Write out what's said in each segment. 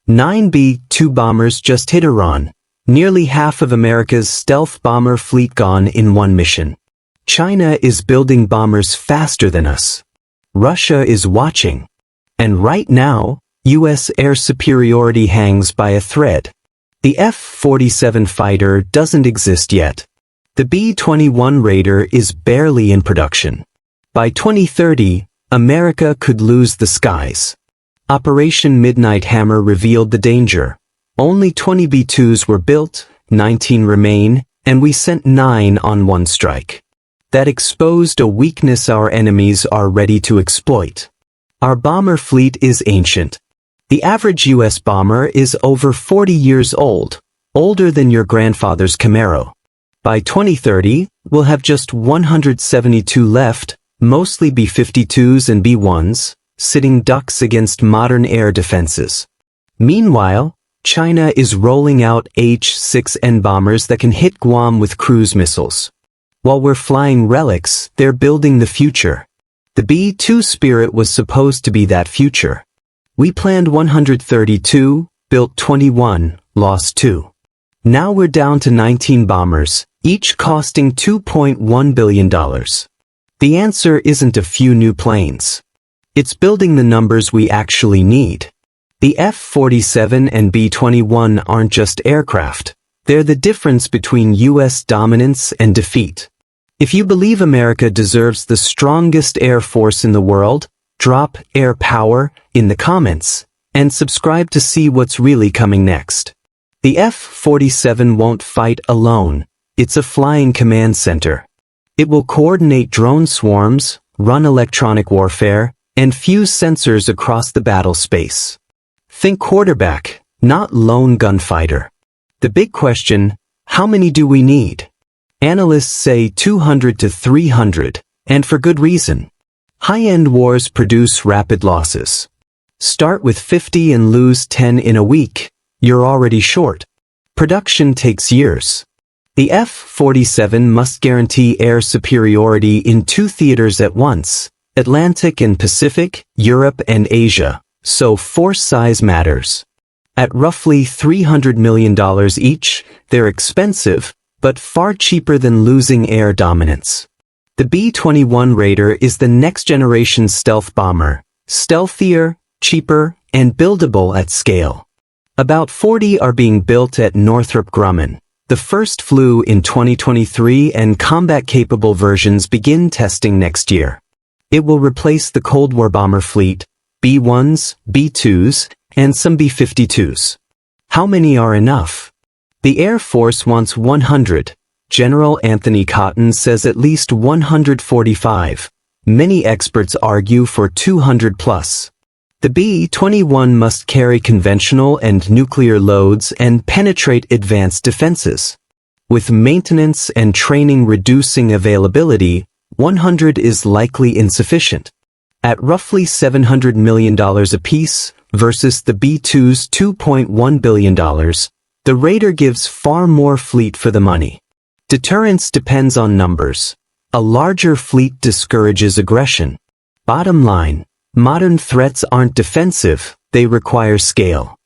9 B-2 bombers just hit Iran. Nearly half of America's stealth bomber fleet gone in one mission. China is building bombers faster than us. Russia is watching. And right now, U.S. air superiority hangs by a thread. The F-47 fighter doesn't exist yet. The B-21 Raider is barely in production. By 2030, America could lose the skies. Operation Midnight Hammer revealed the danger. Only 20 B-2s were built, 19 remain, and we sent 9 on one strike. That exposed a weakness our enemies are ready to exploit. Our bomber fleet is ancient. The average U.S. bomber is over 40 years old, older than your grandfather's Camaro. By 2030, we'll have just 172 left, mostly B-52s and B-1s, sitting ducks against modern air defenses. Meanwhile, China is rolling out H-6N bombers that can hit Guam with cruise missiles. While we're flying relics, they're building the future. The B-2 Spirit was supposed to be that future. We planned 132, built 21, lost 2. Now we're down to 19 bombers, each costing $2.1 billion. The answer isn't a few new planes. It's building the numbers we actually need. The F-47 and B-21 aren't just aircraft. They're the difference between U.S. dominance and defeat. If you believe America deserves the strongest air force in the world, drop air power in the comments and subscribe to see what's really coming next. The F-47 won't fight alone. It's a flying command center. It will coordinate drone swarms, run electronic warfare, and fuse sensors across the battle space. Think quarterback, not lone gunfighter. The big question, how many do we need? Analysts say 200 to 300, and for good reason. High-end wars produce rapid losses. Start with 50 and lose 10 in a week. You're already short. Production takes years. The F-47 must guarantee air superiority in 2 theaters at once, Atlantic and Pacific, Europe and Asia, so force size matters. At roughly $300 million each, they're expensive, but far cheaper than losing air dominance. The B-21 Raider is the next-generation stealth bomber, stealthier, cheaper, and buildable at scale. About 40 are being built at Northrop Grumman. The first flew in 2023 and combat-capable versions begin testing next year. It will replace the Cold War bomber fleet, B-1s, B-2s, and some B-52s. How many are enough? The Air Force wants 100. General Anthony Cotton says at least 145. Many experts argue for 200 plus. The B-21 must carry conventional and nuclear loads and penetrate advanced defenses. With maintenance and training reducing availability, 100 is likely insufficient. At roughly $700 million apiece versus the B-2's $2.1 billion, the Raider gives far more fleet for the money. Deterrence depends on numbers. A larger fleet discourages aggression. Bottom line, modern threats aren't defensive, they require scale.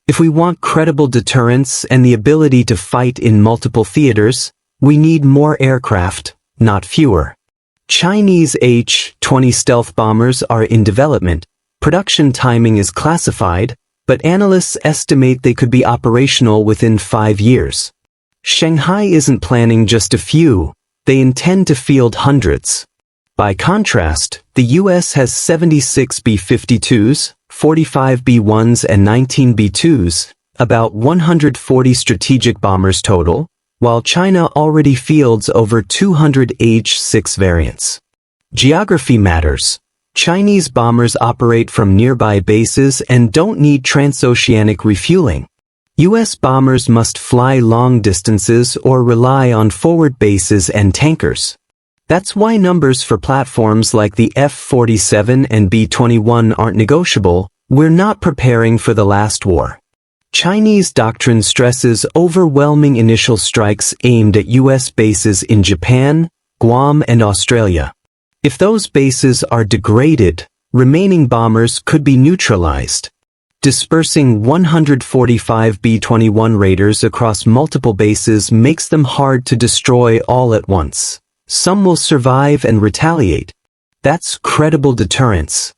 If we want credible deterrence and the ability to fight in multiple theaters, we need more aircraft, not fewer. Chinese H-20 stealth bombers are in development. Production timing is classified, but analysts estimate they could be operational within 5 years. Shanghai isn't planning just a few, they intend to field hundreds. By contrast, the U.S. has 76 B-52s, 45 B-1s and 19 B-2s, about 140 strategic bombers total, while China already fields over 200 H-6 variants. Geography matters. Chinese bombers operate from nearby bases and don't need transoceanic refueling. U.S. bombers must fly long distances or rely on forward bases and tankers. That's why numbers for platforms like the F-47 and B-21 aren't negotiable. We're not preparing for the last war. Chinese doctrine stresses overwhelming initial strikes aimed at U.S. bases in Japan, Guam, and Australia. If those bases are degraded, remaining bombers could be neutralized. Dispersing 145 B-21 raiders across multiple bases makes them hard to destroy all at once. Some will survive and retaliate. That's credible deterrence.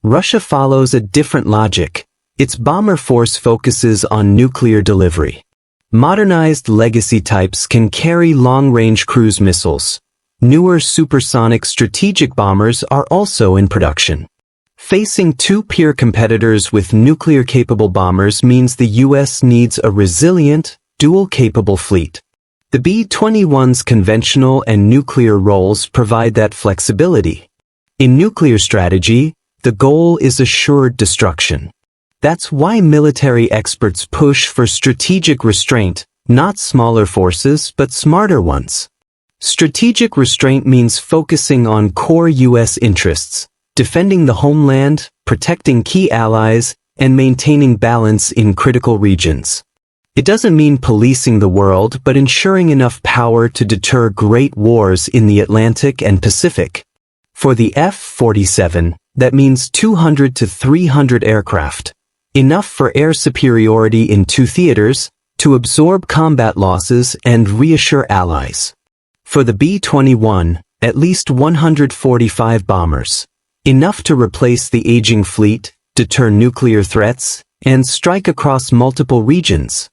Russia follows a different logic. Its bomber force focuses on nuclear delivery. Modernized legacy types can carry long-range cruise missiles. Newer supersonic strategic bombers are also in production. Facing two peer competitors with nuclear-capable bombers means the U.S. needs a resilient, dual-capable fleet. The B-21's conventional and nuclear roles provide that flexibility. In nuclear strategy, the goal is assured destruction. That's why military experts push for strategic restraint, not smaller forces but smarter ones. Strategic restraint means focusing on core U.S. interests, defending the homeland, protecting key allies, and maintaining balance in critical regions. It doesn't mean policing the world but ensuring enough power to deter great wars in the Atlantic and Pacific. For the F-47, that means 200 to 300 aircraft. Enough for air superiority in two theaters, to absorb combat losses and reassure allies. For the B-21, at least 145 bombers. Enough to replace the aging fleet, deter nuclear threats, and strike across multiple regions.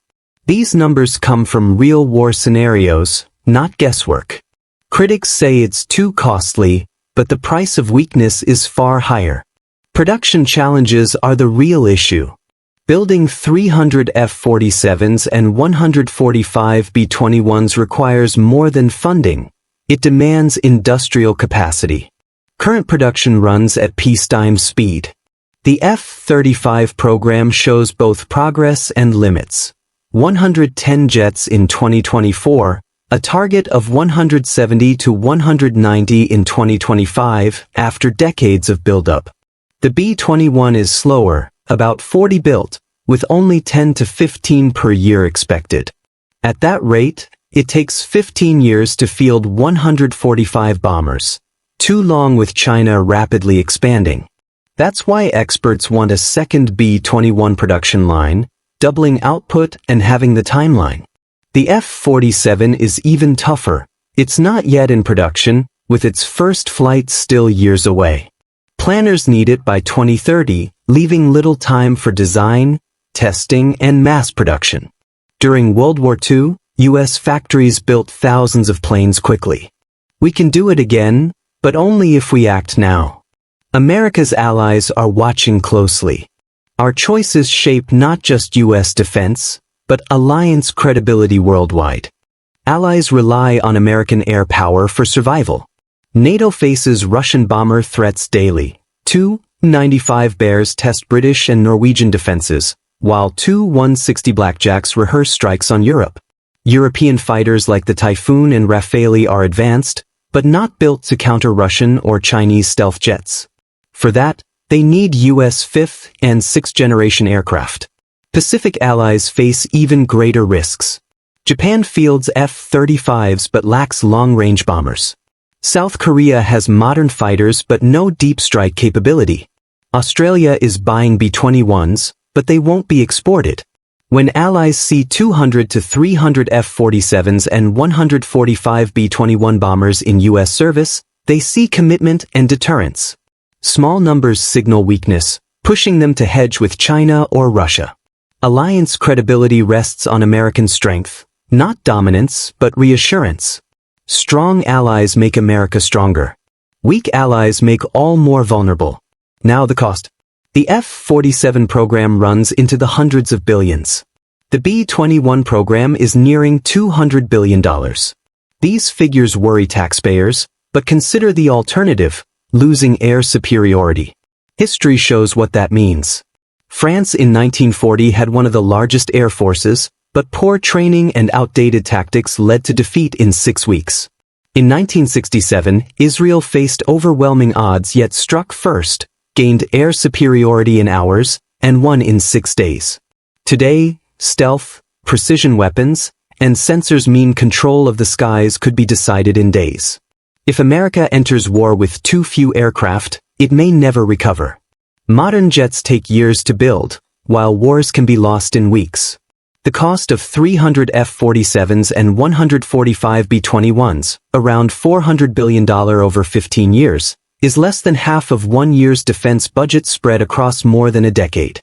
These numbers come from real war scenarios, not guesswork. Critics say it's too costly, but the price of weakness is far higher. Production challenges are the real issue. Building 300 F-47s and 145 B-21s requires more than funding. It demands industrial capacity. Current production runs at peacetime speed. The F-35 program shows both progress and limits. 110 jets in 2024, a target of 170 to 190 in 2025 after decades of buildup. The B-21 is slower, about 40 built, with only 10 to 15 per year expected. At that rate, it takes 15 years to field 145 bombers. Too long with China rapidly expanding. That's why experts want a second B-21 production line, doubling output and having the timeline. The F-47 is even tougher. It's not yet in production, with its first flight still years away. Planners need it by 2030, leaving little time for design, testing, and mass production. During World War II, U.S. factories built thousands of planes quickly. We can do it again, but only if we act now. America's allies are watching closely. Our choices shape not just U.S. defense, but alliance credibility worldwide. Allies rely on American air power for survival. NATO faces Russian bomber threats daily. Tu-95 Bears test British and Norwegian defenses, while Tu-160 Blackjacks rehearse strikes on Europe. European fighters like the Typhoon and Rafale are advanced, but not built to counter Russian or Chinese stealth jets. For that, they need U.S. 5th and 6th generation aircraft. Pacific allies face even greater risks. Japan fields F-35s but lacks long-range bombers. South Korea has modern fighters but no deep strike capability. Australia is buying B-21s, but they won't be exported. When allies see 200 to 300 F-47s and 145 B-21 bombers in U.S. service, they see commitment and deterrence. Small numbers signal weakness, pushing them to hedge with China or Russia. Alliance credibility rests on American strength, not dominance, but reassurance. Strong allies make America stronger. Weak allies make all more vulnerable. Now the cost. The F-47 program runs into the hundreds of billions. The B-21 program is nearing $200 billion. These figures worry taxpayers, but consider the alternative, losing air superiority. History shows what that means. France in 1940 had one of the largest air forces, but poor training and outdated tactics led to defeat in 6 weeks. In 1967, Israel faced overwhelming odds yet struck first, gained air superiority in hours, and won in 6 days. Today, stealth, precision weapons, and sensors mean control of the skies could be decided in days. If America enters war with too few aircraft, it may never recover. Modern jets take years to build, while wars can be lost in weeks. The cost of 300 F-47s and 145 B-21s, around $400 billion over 15 years, is less than half of 1 year's defense budget spread across more than a decade.